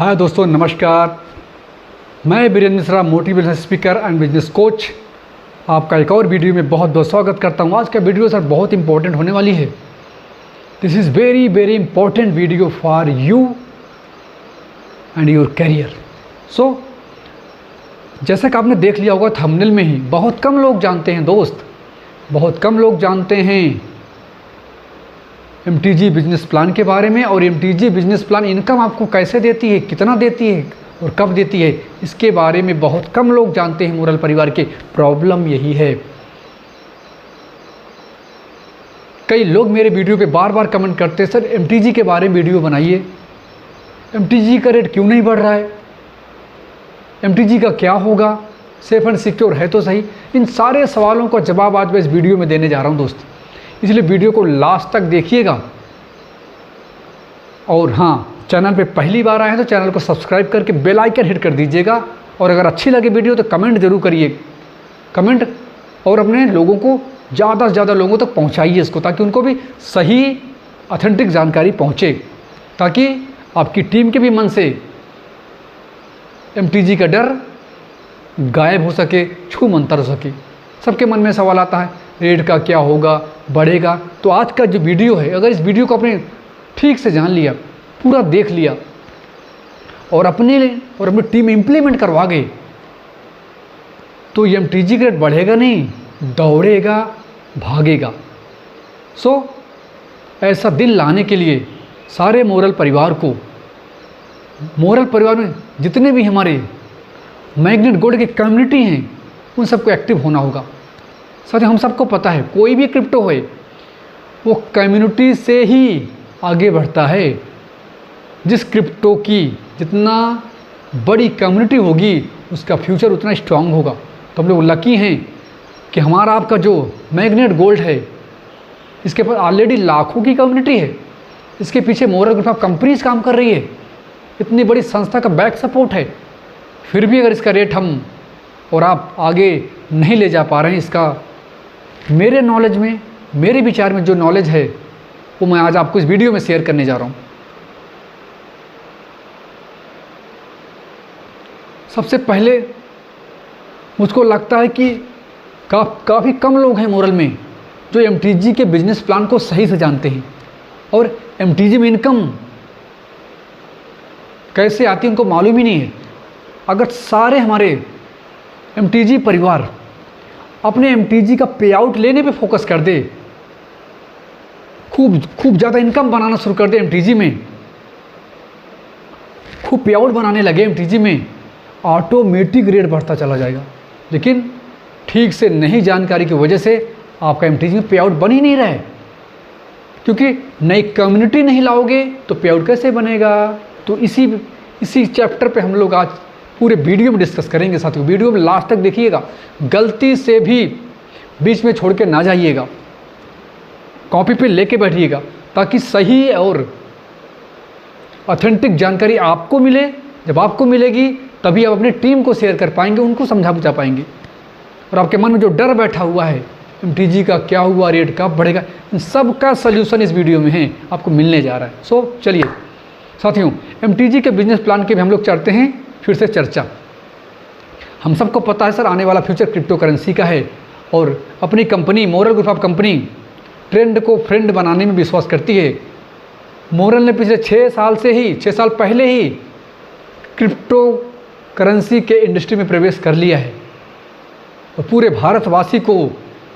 हाय दोस्तों, नमस्कार। मैं Virendra Mishra, motivational speaker and business coach, आपका एक और वीडियो में बहुत बहुत स्वागत करता हूं। आज का वीडियो सर बहुत इंपॉर्टेंट होने वाली है। This is very very important video for you and your career. So जैसा कि आपने देख लिया होगा थंबनेल में ही, बहुत कम लोग जानते हैं दोस्त, बहुत कम लोग जानते हैं MTG बिजनेस प्लान के बारे में। और MTG बिजनेस प्लान इनकम आपको कैसे देती है, कितना देती है और कब देती है, इसके बारे में बहुत कम लोग जानते हैं मोरल परिवार के। प्रॉब्लम यही है। कई लोग मेरे वीडियो पे बार बार कमेंट करते हैं, सर MTG के बारे में वीडियो बनाइए, MTG का रेट क्यों नहीं बढ़ रहा है, MTG का क्या होगा, सेफ एंड सिक्योर है तो सही। इन सारे सवालों का जवाब आज मैं इस वीडियो में देने जा रहा हूँ दोस्त, इसलिए वीडियो को लास्ट तक देखिएगा। और हाँ, चैनल पे पहली बार आए हैं तो चैनल को सब्सक्राइब करके बेल आइकन हिट कर दीजिएगा। और अगर अच्छी लगे वीडियो तो कमेंट जरूर करिए, कमेंट, और अपने लोगों को ज़्यादा से ज़्यादा लोगों तक पहुँचाइए इसको, ताकि उनको भी सही ऑथेंटिक जानकारी पहुँचे, ताकि आपकी टीम के भी मन से MTG का डर गायब हो सके, छू मंतर हो सके। सबके मन में सवाल आता है रेट का क्या होगा, बढ़ेगा। तो आज का जो वीडियो है, अगर इस वीडियो को आपने ठीक से जान लिया, पूरा देख लिया और अपनी टीम में इम्प्लीमेंट करवा गए, तो ये MTG का रेट बढ़ेगा नहीं, दौड़ेगा, भागेगा। सो ऐसा दिन लाने के लिए सारे मोरल परिवार में जितने भी हमारे मैग्नेट गोल्ड की कम्युनिटी हैं, उन सबको एक्टिव होना होगा। साथ ही हम सबको पता है कोई भी क्रिप्टो है वो कम्युनिटी से ही आगे बढ़ता है। जिस क्रिप्टो की जितना बड़ी कम्युनिटी होगी उसका फ्यूचर उतना स्ट्रांग होगा। तो हम लोग लकी हैं कि हमारा आपका जो मैग्नेट गोल्ड है, इसके पर ऑलरेडी लाखों की कम्युनिटी है। इसके पीछे मोरल ग्रुप ऑफ कंपनीज काम कर रही है, इतनी बड़ी संस्था का बैक सपोर्ट है। फिर भी अगर इसका रेट हम और आप आगे नहीं ले जा पा रहे हैं, इसका मेरे नॉलेज में, मेरे विचार में जो नॉलेज है वो मैं आज आपको इस वीडियो में शेयर करने जा रहा हूँ। सबसे पहले मुझको लगता है कि काफ़ी कम लोग हैं मोरल में जो MTG के बिजनेस प्लान को सही से जानते हैं, और MTG में इनकम कैसे आती है उनको मालूम ही नहीं है। अगर सारे हमारे MTG परिवार अपने MTG का पे आउट लेने पे फोकस कर दे, खूब ज़्यादा इनकम बनाना शुरू कर दे MTG में, खूब पे आउट बनाने लगे MTG में, ऑटोमेटिक रेट बढ़ता चला जाएगा। लेकिन ठीक से नहीं जानकारी की वजह से आपका MTG में पे आउट बन ही नहीं रहा है, क्योंकि नई कम्युनिटी नहीं लाओगे तो पे आउट कैसे बनेगा। तो इसी चैप्टर पे हम लोग आज पूरे वीडियो में डिस्कस करेंगे। साथियों, वीडियो में लास्ट तक देखिएगा, गलती से भी बीच में छोड़ के ना जाइएगा, कॉपी पे लेके बैठिएगा, ताकि सही और ऑथेंटिक जानकारी आपको मिले। जब आपको मिलेगी तभी आप अपनी टीम को शेयर कर पाएंगे, उनको समझा बुझा पाएंगे। और आपके मन में जो डर बैठा हुआ है MTG का क्या हुआ, रेट कब बढ़ेगा, इन सब का सल्यूशन इस वीडियो में है, आपको मिलने जा रहा है। सो चलिए साथियों, MTG के बिजनेस प्लान के भी हम लोग चढ़ते हैं फिर से चर्चा। हम सबको पता है सर, आने वाला फ्यूचर क्रिप्टो करेंसी का है, और अपनी company moral group of company trend को फ्रेंड बनाने में विश्वास करती है। मोरल ने पिछले 6 साल पहले ही क्रिप्टो करेंसी के इंडस्ट्री में प्रवेश कर लिया है, और पूरे भारतवासी को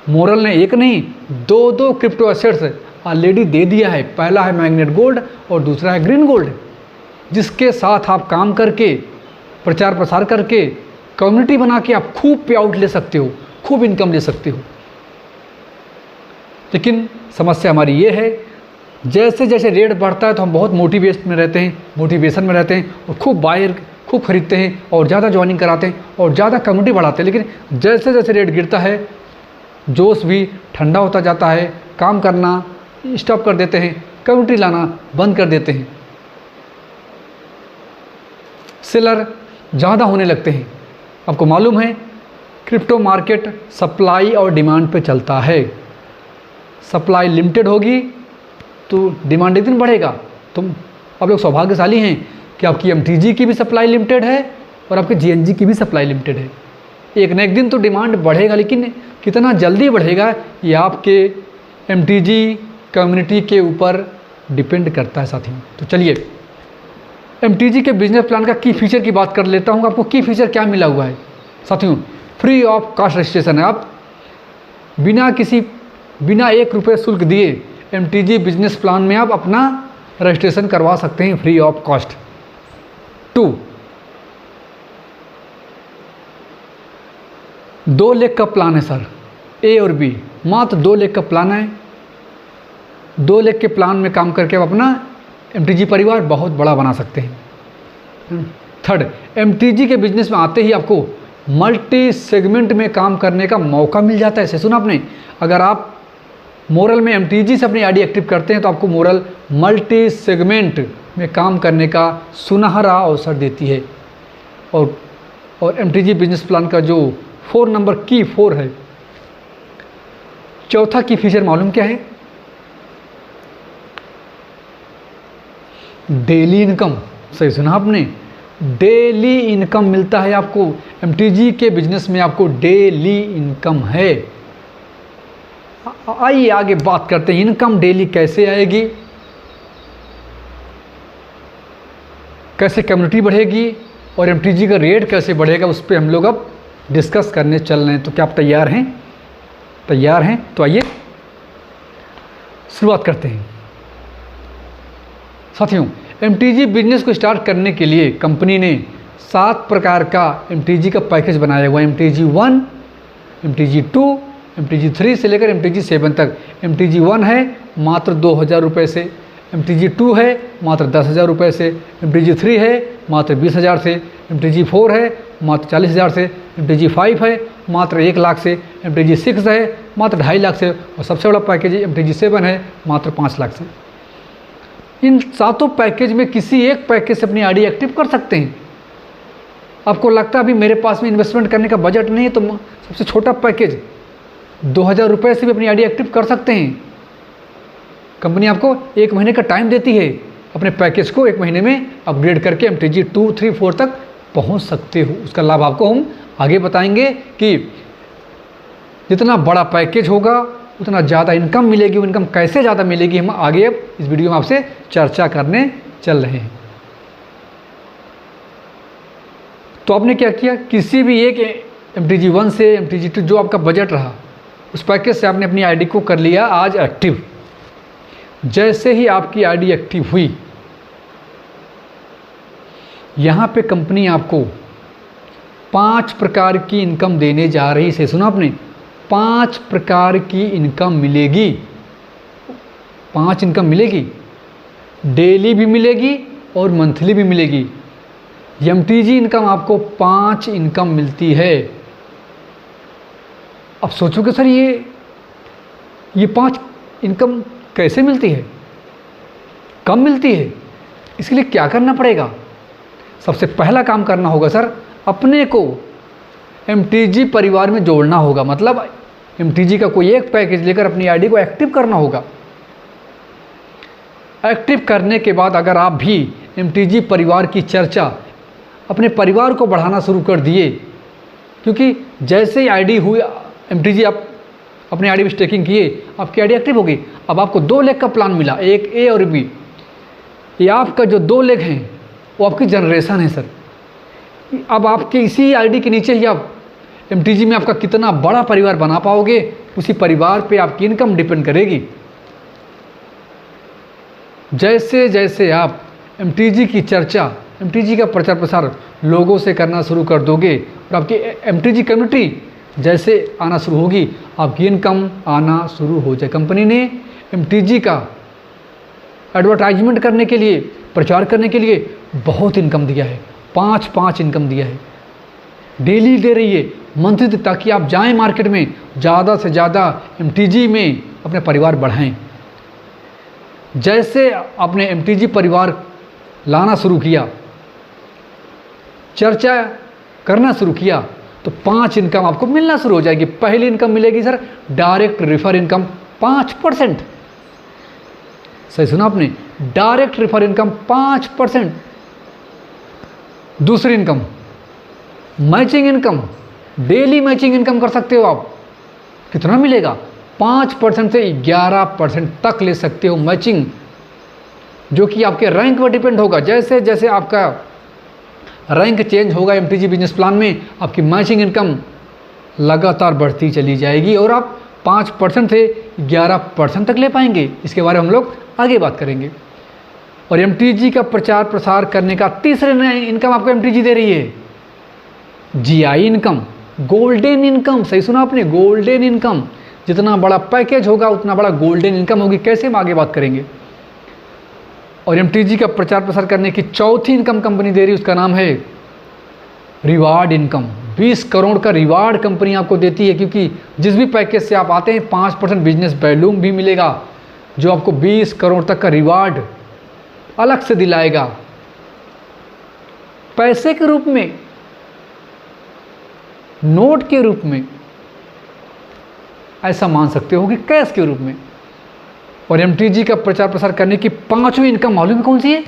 मोरल ने एक नहीं 2 क्रिप्टो एसेट्स ऑलरेडी दे दिया है। पहला है मैग्नेट गोल्ड और दूसरा है ग्रीन गोल्ड, जिसके साथ आप काम करके, प्रचार प्रसार करके, कम्युनिटी बना के आप खूब पे आउट ले सकते हो, खूब इनकम ले सकते हो। लेकिन समस्या हमारी ये है, जैसे जैसे रेट बढ़ता है तो हम बहुत मोटिवेशन में रहते हैं और खूब खरीदते हैं और ज़्यादा ज्वाइनिंग कराते हैं और ज़्यादा कम्युनिटी बढ़ाते हैं। लेकिन जैसे जैसे रेट गिरता है जोश भी ठंडा होता जाता है, काम करना स्टॉप कर देते हैं, कम्युनिटी लाना बंद कर देते हैं, सेलर ज़्यादा होने लगते हैं। आपको मालूम है क्रिप्टो मार्केट सप्लाई और डिमांड पे चलता है। सप्लाई लिमिटेड होगी तो डिमांड एक दिन बढ़ेगा। तुम आप लोग सौभाग्यशाली हैं कि आपकी एमटीजी की भी सप्लाई लिमिटेड है और आपके जीएनजी की भी सप्लाई लिमिटेड है। एक न एक दिन तो डिमांड बढ़ेगा, लेकिन कितना जल्दी बढ़ेगा ये आपके एमटीजी कम्युनिटी के ऊपर डिपेंड करता है साथियों। तो चलिए एमटीजी के बिजनेस प्लान का की फीचर की बात कर लेता हूँ। आपको की फीचर क्या मिला हुआ है साथियों? फ्री ऑफ कॉस्ट रजिस्ट्रेशन है। आप बिना 1 रुपये शुल्क दिए एमटीजी बिजनेस प्लान में आप अपना रजिस्ट्रेशन करवा सकते हैं फ्री ऑफ कॉस्ट। 2 लाख का प्लान है सर, ए और बी, मात्र 2 लाख का प्लान है। 2 लाख के प्लान में काम करके आप अपना एमटीजी परिवार बहुत बड़ा बना सकते हैं। 3 एमटीजी के बिजनेस में आते ही आपको मल्टी सेगमेंट में काम करने का मौका मिल जाता है। सुना आपने, अगर आप मोरल में एमटीजी से अपनी आईडी एक्टिव करते हैं तो आपको मोरल मल्टी सेगमेंट में काम करने का सुनहरा अवसर देती है। और एमटीजी बिजनेस प्लान का जो 4 नंबर की 4 है, चौथा की फीचर मालूम क्या है? Daily income. सही सुना आपने, डेली इनकम मिलता है आपको एमटीजी के बिजनेस में, आपको डेली इनकम है। आइए आगे बात करते हैं इनकम डेली कैसे आएगी, कैसे कम्युनिटी बढ़ेगी और एमटीजी का रेट कैसे बढ़ेगा, उस पर हम लोग अब डिस्कस करने चल रहे हैं। तो क्या आप तैयार हैं? तैयार हैं तो आइए शुरुआत करते हैं। साथियों एमटीजी बिजनेस को स्टार्ट करने के लिए कंपनी ने 7 प्रकार का एमटीजी का पैकेज बनाया हुआ है। एमटीजी 1, एमटीजी 2, एमटीजी 3 से लेकर एमटीजी 7 तक। एमटीजी 1 है मात्र 2,000 रुपये से, एमटीजी 2 है मात्र 10,000 रुपये से, एमटीजी 3 है मात्र 20,000 से, एमटीजी 4 है मात्र 40,000 से, एमटीजी 5 है मात्र 1 लाख से, एमटीजी 6 है मात्र 2.5 लाख से और सबसे बड़ा पैकेज एमटीजी 7 है मात्र 5 लाख से। इन 7 पैकेज में किसी एक पैकेज से अपनी आईडी एक्टिव कर सकते हैं। आपको लगता है अभी मेरे पास में इन्वेस्टमेंट करने का बजट नहीं है, तो सबसे छोटा पैकेज 2,000 रुपये से भी अपनी आईडी एक्टिव कर सकते हैं। कंपनी आपको 1 महीने का टाइम देती है, अपने पैकेज को 1 महीने में अपग्रेड करके एमटीजी 2, 3, 4 तक पहुंच सकते हो। उसका लाभ आपको हम आगे बताएंगे कि जितना बड़ा पैकेज होगा उतना ज़्यादा इनकम मिलेगी। वो इनकम कैसे ज़्यादा मिलेगी हम आगे अब इस वीडियो में आपसे चर्चा करने चल रहे हैं। तो आपने क्या किया, किसी भी एक एमटीजी 1 से एमटीजी 2 जो आपका बजट रहा उस पैकेज से आपने अपनी आईडी को कर लिया आज एक्टिव। जैसे ही आपकी आईडी एक्टिव हुई, यहाँ पे कंपनी आपको 5 प्रकार की इनकम देने जा रही है। सुना आपने, 5 प्रकार की इनकम मिलेगी। 5 इनकम मिलेगी, डेली भी मिलेगी और मंथली भी मिलेगी। एमटीजी इनकम आपको 5 इनकम मिलती है। अब सोचो कि सर ये 5 इनकम कैसे मिलती है, कम मिलती है, इसके लिए क्या करना पड़ेगा? सबसे पहला काम करना होगा सर, अपने को एमटीजी परिवार में जोड़ना होगा। मतलब एमटीजी का कोई एक पैकेज लेकर अपनी आईडी को एक्टिव करना होगा। एक्टिव करने के बाद अगर आप भी एमटीजी परिवार की चर्चा अपने परिवार को बढ़ाना शुरू कर दिए, क्योंकि जैसे ही आईडी हुई एमटीजी आप अपने आईडी में स्टेकिंग किए, आपकी आईडी एक्टिव होगी। अब आपको 2 लाख का प्लान मिला, एक ए और बी। ये आपका जो 2 लाख हैं वो आपकी जनरेशन है सर। अब आपके इसी आईडी के नीचे ही आप एमटीजी में आपका कितना बड़ा परिवार बना पाओगे, उसी परिवार पे आपकी इनकम डिपेंड करेगी। जैसे जैसे आप एमटीजी की चर्चा, एमटीजी का प्रचार प्रसार लोगों से करना शुरू कर दोगे और आपकी एमटीजी कम्युनिटी जैसे आना शुरू होगी, आपकी इनकम आना शुरू हो जाए। कंपनी ने एमटीजी का एडवर्टाइजमेंट करने के लिए, प्रचार करने के लिए बहुत इनकम दिया है। 5 इनकम दिया है, डेली दे रही है, मंथली, ताकि आप जाएं मार्केट में ज़्यादा से ज़्यादा एमटीजी में अपने परिवार बढ़ाएं। जैसे आपने एमटीजी परिवार लाना शुरू किया, चर्चा करना शुरू किया, तो 5 इनकम आपको मिलना शुरू हो जाएगी। पहली इनकम मिलेगी सर डायरेक्ट रेफर इनकम 5%। सही सुना आपने, डायरेक्ट रेफर इनकम 5%। दूसरी income matching income, daily matching income कर सकते हो आप। कितना मिलेगा? 5% से 11% तक ले सकते हो मैचिंग, जो कि आपके रैंक पर डिपेंड होगा। जैसे जैसे आपका रैंक चेंज होगा एमटीजी बिजनेस प्लान में, आपकी मैचिंग इनकम लगातार बढ़ती चली जाएगी और आप 5% से 11% तक ले पाएंगे। इसके बारे में हम लोग आगे बात करेंगे। और एमटीजी का प्रचार प्रसार करने का तीसरे इनकम आपको एमटीजी दे रही है, जीआई इनकम, गोल्डन इनकम। सही सुना आपने, गोल्डन इनकम। जितना बड़ा पैकेज होगा उतना बड़ा गोल्डन इनकम होगी। कैसे, हम आगे बात करेंगे। और एमटीजी का प्रचार प्रसार करने की चौथी इनकम कंपनी दे रही है, उसका नाम है रिवार्ड इनकम। 20 करोड़ का रिवार्ड कंपनी आपको देती है, क्योंकि जिस भी पैकेज से आप आते हैं 5% बिजनेस बैलूम भी मिलेगा, जो आपको 20 करोड़ तक का रिवार्ड अलग से दिलाएगा, पैसे के रूप में, नोट के रूप में, ऐसा मान सकते हो कि कैश के रूप में। और एमटीजी का प्रचार प्रसार करने की पांचवी इनकम मालूम है कौन सी है?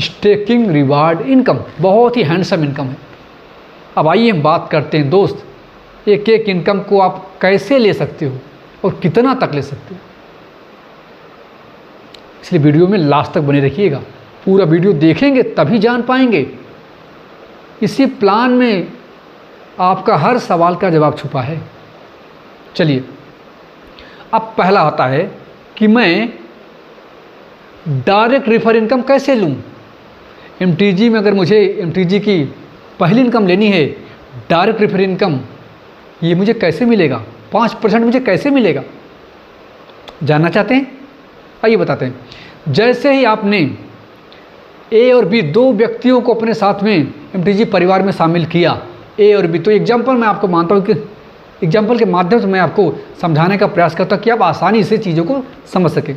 Staking reward income. बहुत ही हैंडसम इनकम है। अब आइए हम बात करते हैं दोस्त, एक एक इनकम को आप कैसे ले सकते हो और कितना तक ले सकते हो। इसलिए वीडियो में लास्ट तक बने रखिएगा। पूरा वीडियो देखेंगे तभी जान पाएंगे। इसी प्लान में आपका हर सवाल का जवाब छुपा है। चलिए, अब पहला आता है कि मैं डायरेक्ट रेफर इनकम कैसे लूँ। एमटीजी में अगर मुझे एमटीजी की पहली इनकम लेनी है, डायरेक्ट रेफर इनकम, ये मुझे कैसे मिलेगा? 5% मुझे कैसे मिलेगा? जानना चाहते हैं? आइए बताते हैं। जैसे ही आपने ए और बी, दो व्यक्तियों को अपने साथ में एमटीजी परिवार में शामिल किया, ए और बी, तो एग्जाम्पल मैं आपको मानता हूँ कि एग्जाम्पल के माध्यम से मैं आपको समझाने का प्रयास करता हूँ कि आप आसानी से चीज़ों को समझ सकें।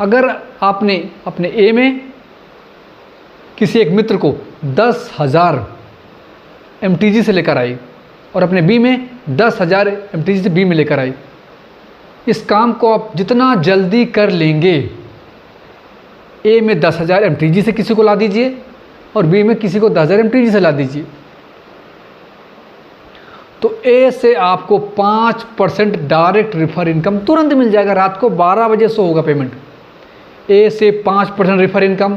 अगर आपने अपने ए में किसी एक मित्र को 10,000 एमटीजी से लेकर आई और अपने बी में 10,000 एमटीजी से बी में लेकर आई, इस काम को आप जितना जल्दी कर लेंगे, ए में 10,000 एमटीजी से किसी को ला दीजिए और बी में किसी को 10,000 एमटीजी से ला दीजिए, तो ए से आपको 5% डायरेक्ट रेफर इनकम तुरंत मिल जाएगा। रात को 12 बजे से होगा पेमेंट। ए से 5% रेफर इनकम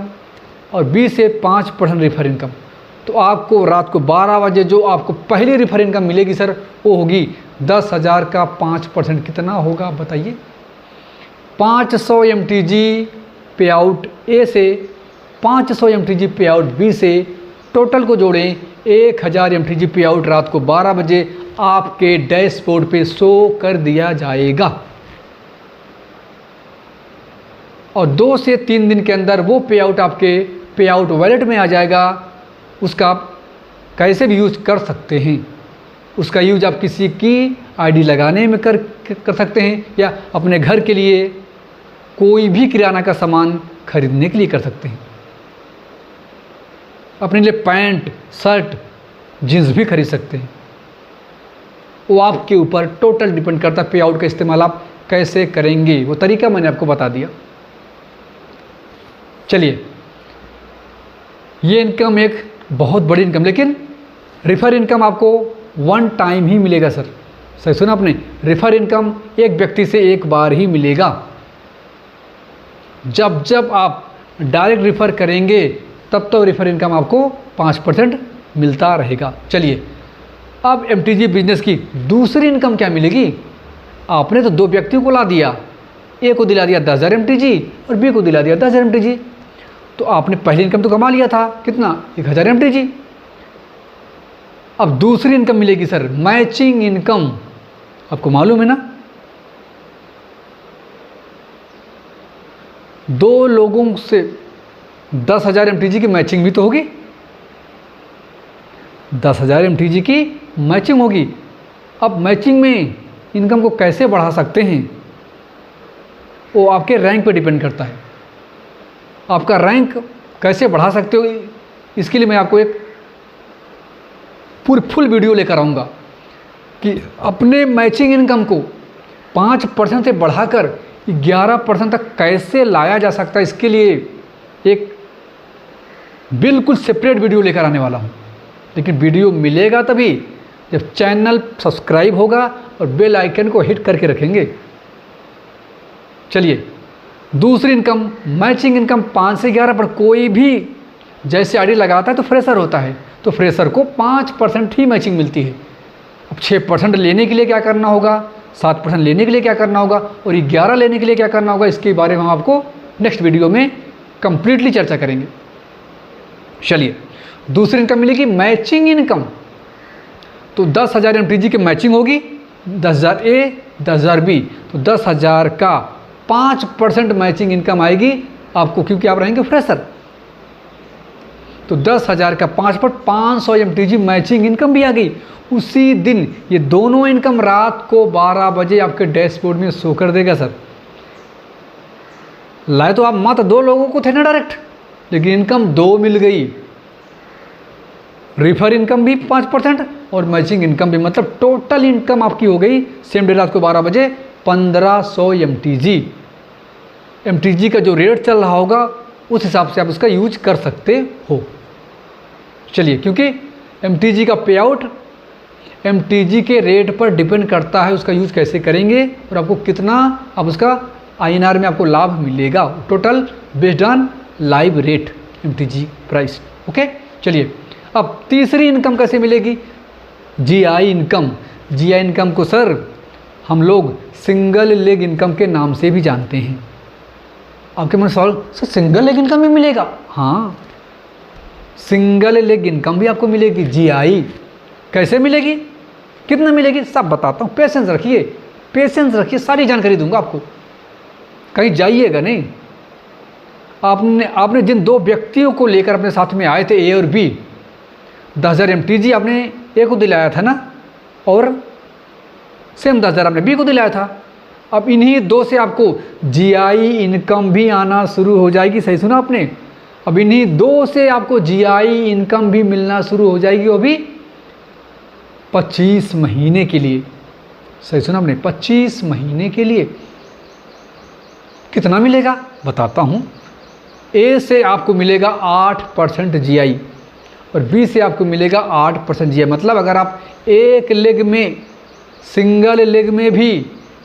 और बी से 5% रेफर इनकम। तो आपको रात को 12 बजे जो आपको पहली रेफर इनकम मिलेगी सर, वो होगी 10,000 का 5% कितना होगा बताइए? 500 एमटीजी पे आउट ए से, 500 एमटीजी पे आउट बी से, टोटल को जोड़ें 1000 एमटीजी पे आउट रात को 12 बजे आपके डैशबोर्ड पे शो कर दिया जाएगा। और 2 से 3 दिन के अंदर वो पे आउट आपके पे आउट वॉलेट में आ जाएगा। उसका आप कैसे भी यूज कर सकते हैं। उसका यूज आप किसी की आईडी लगाने में कर सकते हैं, या अपने घर के लिए कोई भी किराना का सामान खरीदने के लिए कर सकते हैं। अपने लिए पैंट, शर्ट, जीन्स भी खरीद सकते हैं। वो आपके ऊपर टोटल डिपेंड करता है पे आउट का इस्तेमाल आप कैसे करेंगे। वो तरीका मैंने आपको बता दिया। चलिए, ये इनकम एक बहुत बड़ी इनकम, लेकिन रेफर इनकम आपको 1 टाइम ही मिलेगा सर। सही सुना आपने, रेफर इनकम एक व्यक्ति से एक बार ही मिलेगा। जब जब आप डायरेक्ट रेफर करेंगे तब तो रेफर इनकम आपको 5% मिलता रहेगा। चलिए, अब एमटीजी बिजनेस की दूसरी इनकम क्या मिलेगी? आपने तो 2 व्यक्तियों को ला दिया, ए को दिला दिया 10,000 एमटीजी और बी को दिला दिया 10,000 एमटीजी। तो आपने पहली इनकम तो कमा लिया था, कितना? 1000 एमटीजी। अब दूसरी इनकम मिलेगी सर, मैचिंग इनकम। आपको मालूम है ना, 2 लोगों से 10,000 एमटीजी की मैचिंग भी तो होगी। 10,000 एमटीजी की मैचिंग होगी। अब मैचिंग में इनकम को कैसे बढ़ा सकते हैं, वो आपके रैंक पे डिपेंड करता है। आपका रैंक कैसे बढ़ा सकते हो, इसके लिए मैं आपको एक पूरी फुल वीडियो लेकर आऊँगा कि अपने मैचिंग इनकम को 5% से बढ़ाकर 11% तक कैसे लाया जा सकता है। इसके लिए एक बिल्कुल सेपरेट वीडियो लेकर आने वाला हूँ। लेकिन वीडियो मिलेगा तभी जब चैनल सब्सक्राइब होगा और बेल आइकन को हिट करके रखेंगे। चलिए, दूसरी इनकम मैचिंग इनकम 5 से 11 पर कोई भी जैसे आईडी लगाता है तो फ्रेशर होता है, तो फ्रेशर को 5% ही मैचिंग मिलती है। अब 6% लेने के लिए क्या करना होगा, 7% लेने के लिए क्या करना होगा और 11 लेने के लिए क्या करना होगा, इसके बारे में हम आपको नेक्स्ट वीडियो में कंप्लीटली चर्चा करेंगे। चलिए, दूसरी इनकम मिलेगी मैचिंग इनकम। तो 10,000 MTG की मैचिंग होगी, 10,000 A 10,000 B, तो 10,000 का 5% मैचिंग इनकम आएगी आपको, क्योंकि आप रहेंगे फ्रेशर। तो 10,000 का 5% 500 MTG मैचिंग इनकम भी आ गई उसी दिन। ये दोनों इनकम रात को 12 बजे आपके डैशबोर्ड में शो कर देगा सर। लाए तो आप मात्र 2 लोगों को थे ना डायरेक्ट, लेकिन इनकम 2 मिल गई। रिफर इनकम भी 5% और मैचिंग इनकम भी, मतलब टोटल इनकम आपकी हो गई सेम डे रात को 12 बजे 1500 MTG। MTG का जो रेट चल रहा होगा उस हिसाब से आप उसका यूज कर सकते हो। चलिए, क्योंकि MTG का पे आउट MTG के रेट पर डिपेंड करता है, उसका यूज कैसे करेंगे और आपको कितना आप उसका INR में आपको लाभ मिलेगा, total based on live rate MTG price. Okay, चलिए, अब तीसरी इनकम कैसे मिलेगी, GI इनकम। GI इनकम को सर हम लोग सिंगल लेग इनकम के नाम से भी जानते हैं। आपके मन सवाल, सर सिंगल लेग इनकम भी मिलेगा? हाँ, सिंगल लेग इनकम भी आपको मिलेगी GI। कैसे मिलेगी, कितना मिलेगी, सब बताता हूँ। पेशेंस रखिए, पेशेंस रखिए, सारी जानकारी दूंगा आपको, कहीं जाइएगा नहीं। आपने जिन 2 व्यक्तियों को लेकर अपने साथ में आए थे A और B, 10,000 MTG आपने A को दिलाया था ना, और सेम 10,000 आपने B को दिलाया था। अब इन्हीं 2 से आपको GI इनकम भी आना शुरू हो जाएगी। सही सुना आपने, अब इन्हीं 2 से आपको GI इनकम भी मिलना शुरू हो जाएगी, वो भी 25 महीने के लिए। सही सुना आपने, 25 महीने के लिए। कितना मिलेगा बताता हूँ। A से आपको मिलेगा 8% GI और B से आपको मिलेगा 8% GI। मतलब अगर आप एक लेग में, सिंगल लेग में भी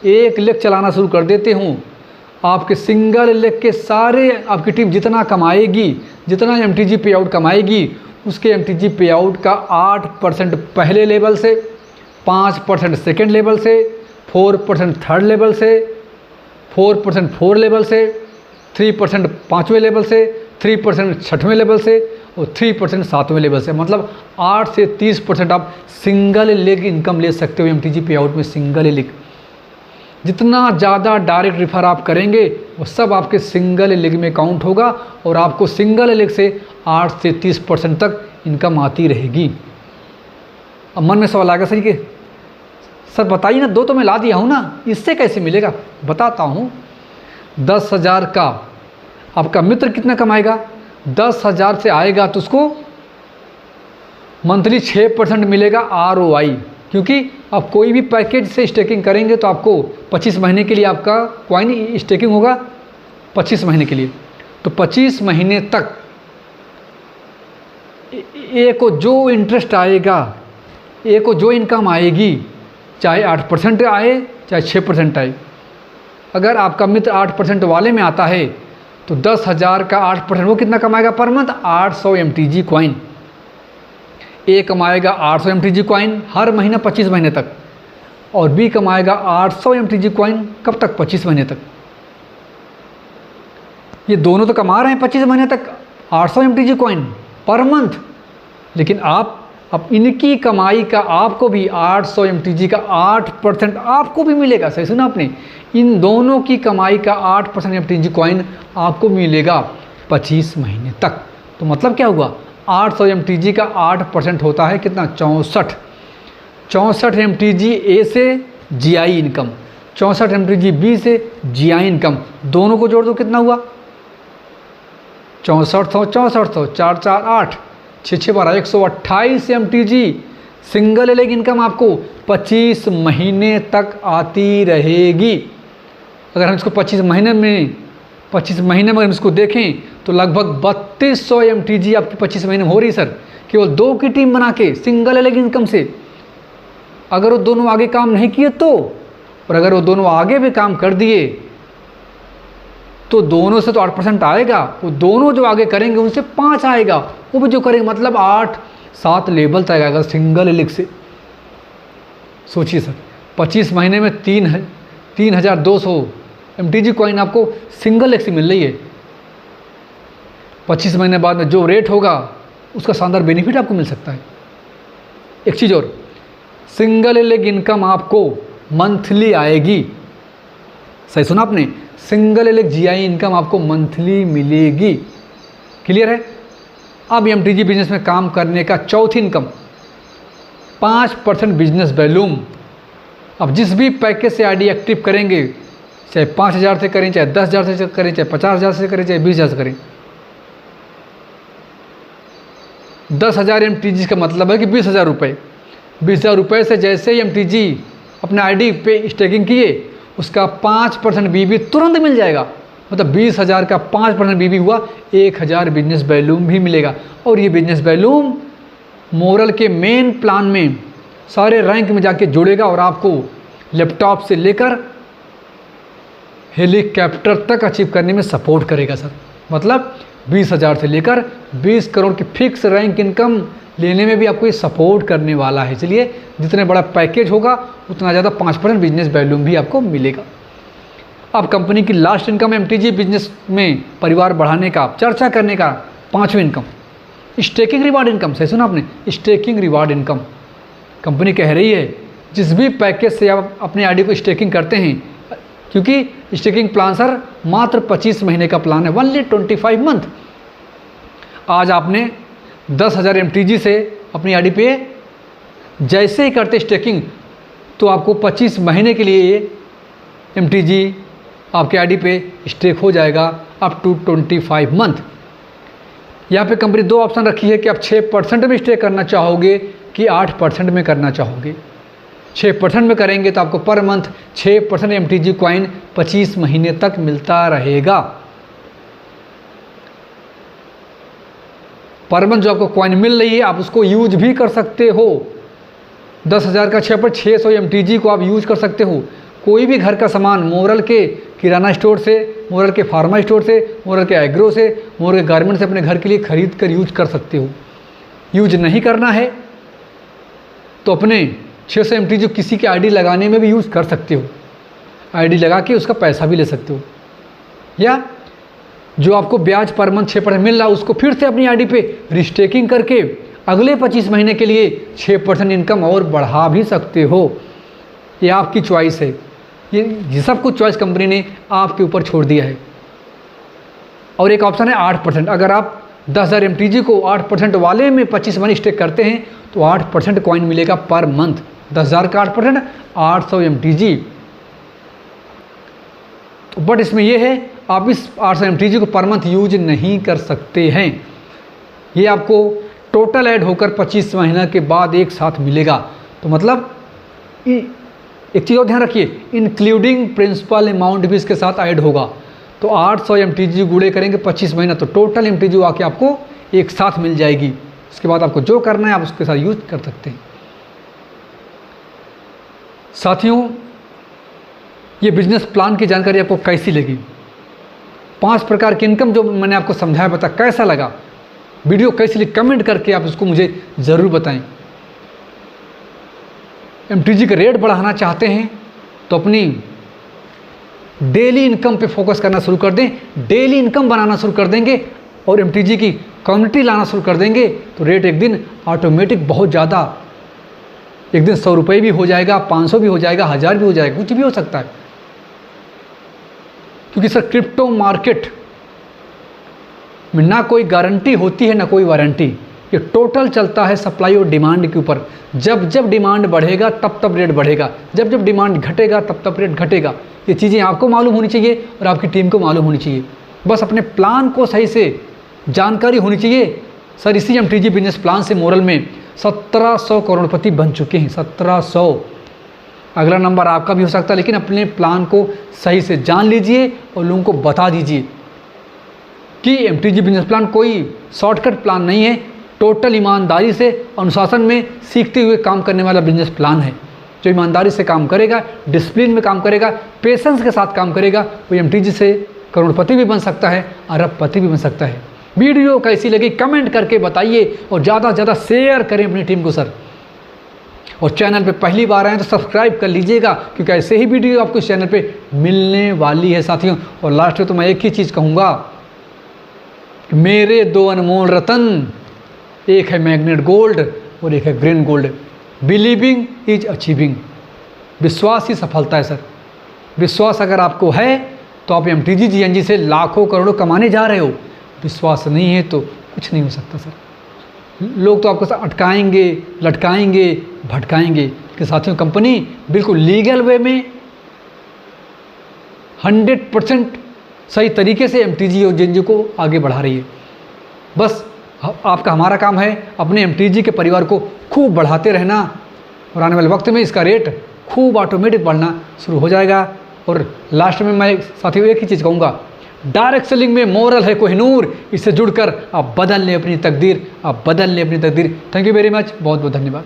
एक लेग चलाना शुरू कर देते हो, आपके सिंगल लेग के सारे आपकी टीम जितना कमाएगी, जितना MTG पे आउट कमाएगी, उसके MTG पे आउट का 8% पहले लेवल से, 5% सेकेंड लेवल से, 4% थर्ड लेवल से, 4% फोर्थ लेवल से, 3% 5वें लेवल से, 3% 6वें लेवल से और 3% 7वें लेवल से। मतलब 8 से 30% आप सिंगल लेग इनकम ले सकते हो MTG पे आउट में। सिंगल लेग, जितना ज़्यादा डायरेक्ट रिफर आप करेंगे वो सब आपके सिंगल लेग में काउंट होगा और आपको सिंगल लेग से 8 से 30% तक इनकम आती रहेगी। अब मन में सवाल आएगा, सर कि सर बताइए ना, 2 तो मैं ला दिया हूँ ना, इससे कैसे मिलेगा? बताता हूँ। 10,000 का आपका मित्र कितना कमाएगा, 10,000 से आएगा तो उसको मंथली 6% मिलेगा ROI, क्योंकि आप कोई भी पैकेज से स्टेकिंग करेंगे तो आपको 25 महीने के लिए आपका कॉइन स्टेकिंग होगा, 25 महीने के लिए। तो 25 महीने तक ए को जो इंटरेस्ट आएगा, ए को जो इनकम आएगी, चाहे 8% आए चाहे 6% आए। अगर आपका मित्र 8% वाले में आता है तो 10,000 का 8% वो कितना कमाएगा पर मंथ? 800 MTG coin. ए कमाएगा 800 MTG कॉइन हर महीना 25 महीने तक, और बी कमाएगा 800 MTG कॉइन कब तक? 25 महीने तक। ये दोनों तो कमा रहे हैं 25 महीने तक 800 MTG कॉइन पर मंथ, लेकिन आप अब इनकी कमाई का आपको भी 800 MTG का 8% आपको भी मिलेगा। सही सुना आपने, इन दोनों की कमाई का 8% MTG कॉइन आपको मिलेगा 25 महीने तक। तो मतलब क्या हुआ, 800 MTG का 8% होता है कितना? 64 MTG ए से GI इनकम, 64 MTG बी से GI इनकम, दोनों को जोड़ दो कितना हुआ? 6400 4 4 8 6 6 12 128 MTG सिंगल लेग इनकम आपको 25 महीने तक आती रहेगी। अगर हम इसको 25 महीने में 25 महीने में इसको देखें तो लगभग 3200 MTG आपकी 25 महीने में हो रही सर, केवल 2 की टीम बना के सिंगल अलग इनकम से। अगर वो दोनों आगे काम नहीं किए तो, और अगर वो दोनों आगे भी काम कर दिए तो दोनों से तो 8% आएगा, वो दोनों जो आगे करेंगे उनसे 5 आएगा, वो भी जो करेंगे मतलब 8-7 लेवल तक आएगा सिंगल एलिक से। सोचिए सर 25 महीने में 3200 MTG कॉइन आपको सिंगल एलिक से मिल रही है। 25 महीने बाद में जो रेट होगा उसका शानदार बेनिफिट आपको मिल सकता है। एक चीज़ और, सिंगल एलिक इनकम आपको मंथली आएगी। सही सुना आपने, सिंगल एलिक GI इनकम आपको मंथली मिलेगी। क्लियर है। अब MTG बिजनेस में काम करने का चौथी इनकम 5% बिजनेस वॉल्यूम। अब जिस भी पैकेज से आईडी एक्टिव करेंगे, चाहे 5000 से करें, चाहे 10,000 से करें, चाहे 50,000 से करें, चाहे 20,000 से करें, 10,000 MTG का मतलब है कि 20,000 रुपये। 20,000 रुपये से जैसे ही MTG अपने आईडी पे स्टेकिंग किए, उसका 5% BB तुरंत मिल जाएगा। मतलब 20,000 का 5% BB हुआ 1,000 बिजनेस वॉल्यूम भी मिलेगा। और ये बिजनेस वॉल्यूम मोरल के मेन प्लान में सारे रैंक में जाके जुड़ेगा और आपको लैपटॉप से लेकर हेलीकॉप्टर तक अचीव करने में सपोर्ट करेगा सर। मतलब 20,000 से लेकर 20 करोड़ की फिक्स रैंक इनकम लेने में भी आपको ये सपोर्ट करने वाला है। चलिए, जितने बड़ा पैकेज होगा उतना ज़्यादा 5% बिजनेस वॉल्यूम भी आपको मिलेगा। अब कंपनी की लास्ट इनकम MTG बिजनेस में परिवार बढ़ाने का, चर्चा करने का 5वीं इनकम स्टेकिंग रिवार्ड इनकम। सही सुना आपने, स्टेकिंग रिवार्ड इनकम। कंपनी कह रही है जिस भी पैकेज से आप अपने आईडी को स्टेकिंग करते हैं, क्योंकि स्टेकिंग प्लान सर मात्र 25 महीने का प्लान है, ओनली 25 मंथ। आज आपने 10,000 MTG से अपनी आईडी पे जैसे ही करते स्टेकिंग, तो आपको 25 महीने के लिए MTG आपके आईडी पे स्टेक हो जाएगा अप टू 25 मंथ। यहाँ पे कंपनी 2 ऑप्शन रखी है कि आप 6% में स्टेक करना चाहोगे कि 8% में करना चाहोगे। 6% में करेंगे तो आपको पर मंथ 6% MTG कॉइन 25 महीने तक मिलता रहेगा। पर मंथ जो आपको कॉइन मिल रही है आप उसको यूज भी कर सकते हो। 10,000 का 6 पर 600 MTG को आप यूज कर सकते हो। कोई भी घर का सामान मोरल के किराना स्टोर से, मोरल के फार्मा स्टोर से, मोरल के एग्रो से, मोरल के गारमेंट से अपने घर के लिए खरीद कर यूज कर सकते हो। यूज नहीं करना है तो अपने 600 MTG किसी के आईडी लगाने में भी यूज़ कर सकते हो। आईडी लगा के उसका पैसा भी ले सकते हो, या जो आपको ब्याज पर मंथ 6% मिल रहा है उसको फिर से अपनी आईडी पे रिस्टेकिंग करके अगले 25 महीने के लिए 6% इनकम और बढ़ा भी सकते हो। ये आपकी चॉइस है। ये सब कुछ चॉइस कंपनी ने आपके ऊपर छोड़ दिया है। और एक ऑप्शन है 8%। अगर आप 10,000 MTG को 8% वाले में 25 महीने स्टेक करते हैं तो 8% कॉइन मिलेगा पर मंथ। 10,000 का 8% 800 MTG। बट इसमें यह है आप इस 800 MTG को पर मंथ यूज नहीं कर सकते हैं। ये आपको टोटल ऐड होकर 25 महीना के बाद एक साथ मिलेगा। तो मतलब एक चीज़ और ध्यान रखिए, इंक्लूडिंग प्रिंसिपल अमाउंट भी इसके साथ ऐड होगा। तो 800 MTG गुणे करेंगे 25 महीना तो टोटल MTG आके आपको एक साथ मिल जाएगी। उसके बाद आपको जो करना है आप उसके साथ यूज कर सकते हैं। साथियों, ये बिजनेस प्लान की जानकारी आपको कैसी लगी? 5 प्रकार की इनकम जो मैंने आपको समझाया, बता कैसा लगा? वीडियो कैसी लगी कमेंट करके आप उसको मुझे ज़रूर बताएं। MTG का रेट बढ़ाना चाहते हैं तो अपनी डेली इनकम पे फोकस करना शुरू कर दें। डेली इनकम बनाना शुरू कर देंगे और MTG की कम्युनिटी लाना शुरू कर देंगे तो रेट एक दिन ऑटोमेटिक बहुत ज़्यादा, एक दिन 100 रुपये भी हो जाएगा, 500 भी हो जाएगा, 1000 भी हो जाएगा, कुछ भी हो सकता है। क्योंकि सर क्रिप्टो मार्केट में ना कोई गारंटी होती है ना कोई वारंटी। ये टोटल चलता है सप्लाई और डिमांड के ऊपर। जब जब डिमांड बढ़ेगा तब तब रेट बढ़ेगा, जब जब डिमांड घटेगा तब तब रेट घटेगा। ये चीज़ें आपको मालूम होनी चाहिए और आपकी टीम को मालूम होनी चाहिए। बस अपने प्लान को सही से जानकारी होनी चाहिए। सर इसी MTG बिजनेस प्लान से मोरल में 1700 करोड़पति बन चुके हैं। 1700। अगला नंबर आपका भी हो सकता है, लेकिन अपने प्लान को सही से जान लीजिए और लोगों को बता दीजिए। कि MTG बिजनेस प्लान कोई शॉर्टकट प्लान नहीं है, टोटल ईमानदारी से अनुशासन में सीखते हुए काम करने वाला बिजनेस प्लान है। जो ईमानदारी से काम करेगा, डिसिप्लिन में काम करेगा, पेशेंस के साथ काम करेगा, वो MTG से करोड़पति भी बन सकता है, अरबपति भी बन सकता है। वीडियो कैसी लगी कमेंट करके बताइए और ज़्यादा से ज़्यादा शेयर करें अपनी टीम को सर। और चैनल पे पहली बार आए तो सब्सक्राइब कर लीजिएगा, क्योंकि ऐसे ही वीडियो आपको इस चैनल पे मिलने वाली है साथियों। और लास्ट में तो मैं एक ही चीज़ कहूँगा, मेरे 2 अनमोल रतन, एक है मैग्नेट गोल्ड और एक है green gold. Believing is achieving. विश्वास ही सफलता है सर। विश्वास अगर आपको है तो आप MTG GNG से लाखों करोड़ों कमाने जा रहे हो। विश्वास नहीं है तो कुछ नहीं हो सकता सर। लोग तो आपको अटकाएंगे, लटकाएंगे, भटकाएंगे कि साथियों कंपनी बिल्कुल लीगल वे में 100% सही तरीके से MTG और GNG को आगे बढ़ा रही है। बस आपका हमारा काम है अपने MTG के परिवार को खूब बढ़ाते रहना, और आने वाले वक्त में इसका रेट खूब ऑटोमेटिक बढ़ना शुरू हो जाएगा। और लास्ट में मैं साथियों एक ही चीज़ कहूँगा, डायरेक्ट सेलिंग में मोरल है कोहिनूर, इससे जुड़कर आप बदल लें अपनी तकदीर, आप बदल लें अपनी तकदीर। थैंक यू वेरी मच, बहुत बहुत धन्यवाद।